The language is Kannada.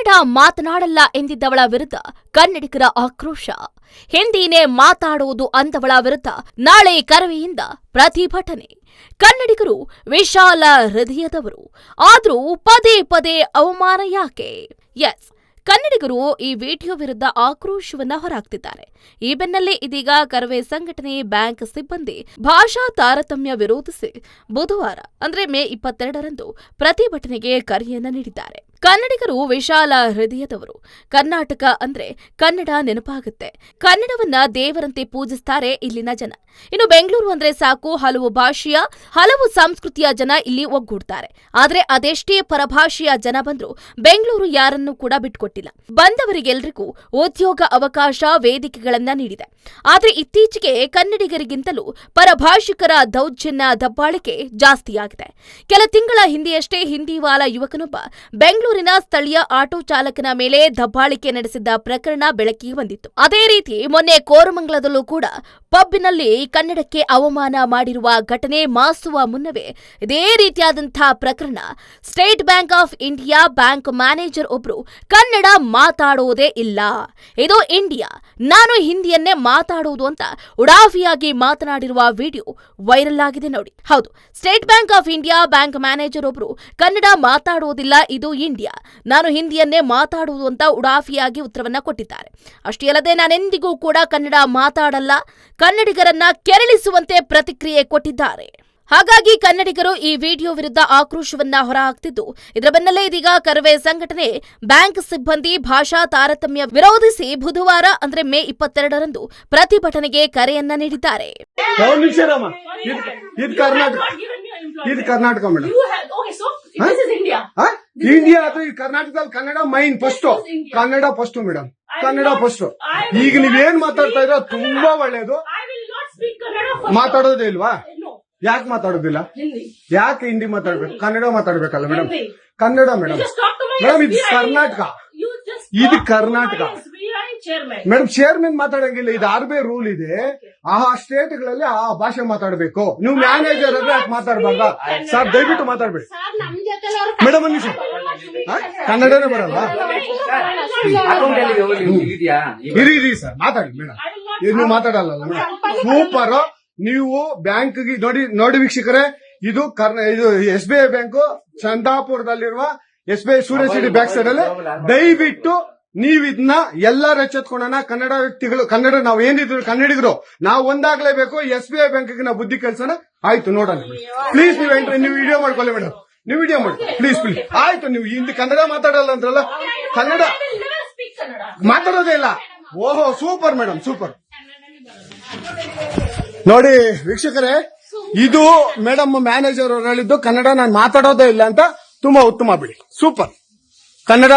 ಕನ್ನಡ ಮಾತನಾಡಲ್ಲ ಎಂದಿದ್ದವಳ ವಿರುದ್ಧ ಕನ್ನಡಿಗರ ಆಕ್ರೋಶ. ಹಿಂದಿನೇ ಮಾತಾಡುವುದು ಅಂದವಳ ವಿರುದ್ಧ ನಾಳೆ ಕರವೆಯಿಂದ ಪ್ರತಿಭಟನೆ. ಕನ್ನಡಿಗರು ವಿಶಾಲ ಹೃದಯದವರು, ಆದರೂ ಪದೇ ಪದೇ ಅವಮಾನ ಯಾಕೆ? ಎಸ್, ಕನ್ನಡಿಗರು ಈ ವಿಡಿಯೋ ವಿರುದ್ಧ ಆಕ್ರೋಶವನ್ನ ಹೊರಹಾಕ್ತಿದ್ದಾರೆ. ಈ ಬೆನ್ನಲ್ಲೇ ಇದೀಗ ಕರವೇ ಸಂಘಟನೆ ಬ್ಯಾಂಕ್ ಸಿಬ್ಬಂದಿ ಭಾಷಾ ತಾರತಮ್ಯ ವಿರೋಧಿಸಿ ಬುಧವಾರ ಅಂದ್ರೆ ಮೇ 22ರಂದು ಪ್ರತಿಭಟನೆಗೆ ಕರೆಯನ್ನ ನೀಡಿದ್ದಾರೆ. ಕನ್ನಡಿಗರು ವಿಶಾಲ ಹೃದಯದವರು. ಕರ್ನಾಟಕ ಅಂದ್ರೆ ಕನ್ನಡ ನೆನಪಾಗುತ್ತೆ. ಕನ್ನಡವನ್ನ ದೇವರಂತೆ ಪೂಜಿಸ್ತಾರೆ ಇಲ್ಲಿನ ಜನ. ಇನ್ನು ಬೆಂಗಳೂರು ಅಂದ್ರೆ ಸಾಕು, ಹಲವು ಭಾಷೆಯ ಹಲವು ಸಂಸ್ಕೃತಿಯ ಜನ ಇಲ್ಲಿ ಒಗ್ಗೂಡ್ತಾರೆ. ಆದ್ರೆ ಅದೆಷ್ಟೇ ಪರಭಾಷೆಯ ಜನ ಬಂದ್ರು ಬೆಂಗಳೂರು ಯಾರನ್ನೂ ಕೂಡ ಬಿಟ್ಕೊಟ್ಟಿಲ್ಲ. ಬಂದವರಿಗೆಲ್ಲರಿಗೂ ಉದ್ಯೋಗ ಅವಕಾಶ, ವೇದಿಕೆಗಳನ್ನ ನೀಡಿದೆ. ಆದ್ರೆ ಇತ್ತೀಚೆಗೆ ಕನ್ನಡಿಗರಿಗಿಂತಲೂ ಪರಭಾಷಿಕರ ದೌರ್ಜನ್ಯ, ದಬ್ಬಾಳಿಕೆ ಜಾಸ್ತಿಯಾಗಿದೆ. ಕೆಲ ತಿಂಗಳ ಹಿಂದೆಯಷ್ಟೇ ಹಿಂದಿವಾಲ ಯುವಕನೊಬ್ಬ ಬೆಂಗಳೂರಿನ ಸ್ಥಳೀಯ ಆಟೋ ಚಾಲಕನ ಮೇಲೆ ದಬ್ಬಾಳಿಕೆ ನಡೆಸಿದ್ದ ಪ್ರಕರಣ ಬೆಳಕಿಗೆ ಬಂದಿತ್ತು. ಅದೇ ರೀತಿ ಮೊನ್ನೆ ಕೋರಮಂಗಲದಲ್ಲೂ ಕೂಡ ಪಬ್ಬಿನಲ್ಲಿ ಕನ್ನಡಕ್ಕೆ ಅವಮಾನ ಮಾಡಿರುವ ಘಟನೆ ಮಾಸುವ ಮುನ್ನವೇ ಇದೇ ರೀತಿಯಾದಂತಹ ಪ್ರಕರಣ. State bank of India bank manager ಒಬ್ರು ಕನ್ನಡ ಮಾತಾಡೋದೇ ಇಲ್ಲ, ಇದು ಇಂಡಿಯಾ, ನಾನು ಹಿಂದಿಯನ್ನೇ ಮಾತಾಡುವುದು ಅಂತ ಉಡಾಫಿಯಾಗಿ ಮಾತನಾಡಿರುವ ವಿಡಿಯೋ ವೈರಲ್ ಆಗಿದೆ ನೋಡಿ. ಹೌದು, state bank of India bank manager ಒಬ್ರು ಕನ್ನಡ ಮಾತಾಡುವುದಿಲ್ಲ, ಇದು ಇಂಡಿಯಾ, ನಾನು ಹಿಂದಿಯನ್ನೇ ಮಾತಾಡುವುದು ಅಂತ ಉಡಾಫಿಯಾಗಿ ಉತ್ತರವನ್ನ ಕೊಟ್ಟಿದ್ದಾರೆ. ಅಷ್ಟೇ ಅಲ್ಲದೆ ನಾನೆಂದಿಗೂ ಕೂಡ ಕನ್ನಡ ಮಾತಾಡಲ್ಲ, ಕನ್ನಡಿಗರನ್ನ ಕೆರಳಿಸುವಂತೆ ಪ್ರತಿಕ್ರಿಯೆ ಕೊಟ್ಟಿದ್ದಾರೆ. ಹಾಗಾಗಿ ಕನ್ನಡಿಗರು ಈ ವಿಡಿಯೋ ವಿರುದ್ಧ ಆಕ್ರೋಶವನ್ನ ಹೊರಹಾಕ್ತಿದ್ದು, ಇದರ ಬೆನ್ನಲ್ಲೇ ಇದೀಗ ಕರವೇ ಸಂಘಟನೆ ಬ್ಯಾಂಕ್ ಸಿಬ್ಬಂದಿ ಭಾಷಾ ತಾರತಮ್ಯ ವಿರೋಧಿಸಿ ಬುಧವಾರ ಅಂದ್ರೆ ಮೇ 22ರಂದು ಪ್ರತಿಭಟನೆಗೆ ಕರೆಯನ್ನ ನೀಡಿದ್ದಾರೆ. ಇದು ಕರ್ನಾಟಕ ಮೇಡಮ್, ಇಂಡಿಯಾ ಅಥವಾ ಈ ಕರ್ನಾಟಕದಲ್ಲಿ Kannada main first, Kannada first madam, Kannada first. ಈಗ ನೀವೇನ್ ಮಾತಾಡ್ತಾ ಇರೋ ತುಂಬಾ ಒಳ್ಳೇದು. ಮಾತಾಡೋದೇ ಇಲ್ವಾ? ಯಾಕೆ ಮಾತಾಡೋದಿಲ್ಲ? ಯಾಕೆ ಹಿಂದಿ ಮಾತಾಡ್ಬೇಕು? ಕನ್ನಡ ಮಾತಾಡ್ಬೇಕಲ್ಲ ಮೇಡಮ್, ಕನ್ನಡ ಮೇಡಮ್. ಮೇಡಮ್ ಇದು ಕರ್ನಾಟಕ, ಇದು ಕರ್ನಾಟಕ ಮೇಡಮ್. ಚೇರ್ಮನ್ ಮಾತಾಡಂಗಿಲ್ಲ, ಇದು RBI ರೂಲ್ ಇದೆ. ಆ ಸ್ಟೇಟ್ ಗಳಲ್ಲಿ ಆ ಭಾಷೆ ಮಾತಾಡ್ಬೇಕು. ನೀವು ಮ್ಯಾನೇಜರ್ ಆದ್ರೆ ಯಾಕೆ ಮಾತಾಡ್ಬಾರ್ದ? ಸರ್ ದಯವಿಟ್ಟು ಮಾತಾಡ್ಬೇಡಿ ಮೇಡಮ್. ಒಂದು ನಿಮಿಷ, ಕನ್ನಡನೇ ಬರಲ್ಲ? ಇರಿ ಸರ್, ಮಾತಾಡಿ ಮೇಡಮ್. ನೀವು ಮಾತಾಡಲ್ಲ ಮೇಡಮ್. ಸೂಪರ್. ನೀವು ಬ್ಯಾಂಕ್ಗೆ ನೋಡಿ ವೀಕ್ಷಕರೇ, ಇದು SBI ಬ್ಯಾಂಕು ಚಂದಾಪುರದಲ್ಲಿರುವ SBI ಸೂರ್ಯ ಸಿಟಿ ಬ್ಯಾಕ್ ಸೈಡ್ ಅಲ್ಲಿ. ದಯವಿಟ್ಟು ನೀವ್ ಇದನ್ನ ಎಲ್ಲಾರು ಎಚ್ಚೆತ್ಕೊಳ್ಳೋಣ. ಕನ್ನಡ ವ್ಯಕ್ತಿಗಳು, ಕನ್ನಡ ನಾವು ಏನಿದ್ರು ಕನ್ನಡಿಗರು, ನಾವು ಒಂದಾಗ್ಲೇಬೇಕು. SBI ಬ್ಯಾಂಕ್ಗೆ ನಾವು ಬುದ್ಧಿ ಕಲ್ಸೋಣ. ಆಯ್ತು, ನೋಡೋಣ ಪ್ಲೀಸ್. ನೀವು ವಿಡಿಯೋ ಮಾಡ್ಕೊಳ್ಳಿ ಮೇಡಮ್, ನೀವು ವಿಡಿಯೋ ಮಾಡಿ ಪ್ಲೀಸ್ ಪ್ಲೀಸ್. ಆಯ್ತು, ನೀವು ಹಿಂದಿ ಕನ್ನಡ ಮಾತಾಡಲ್ಲ ಅಂದ್ರಲ್ಲ, ಕನ್ನಡ ಮಾತಾಡೋದೇ ಇಲ್ಲ. ಓಹೋ, ಸೂಪರ್ ಮೇಡಮ್, ಸೂಪರ್. ನೋಡಿ ವೀಕ್ಷಕರೇ, ಇದು ಮೇಡಮ್ ಮ್ಯಾನೇಜರ್ ಅವರು ಹೇಳಿದ್ದು ಕನ್ನಡ ನಾನು ಮಾತಾಡೋದೇ ಇಲ್ಲ ಅಂತ. ತುಂಬಾ ಉತ್ತಮ ಬಿಡಿ, ಸೂಪರ್. ಕನ್ನಡ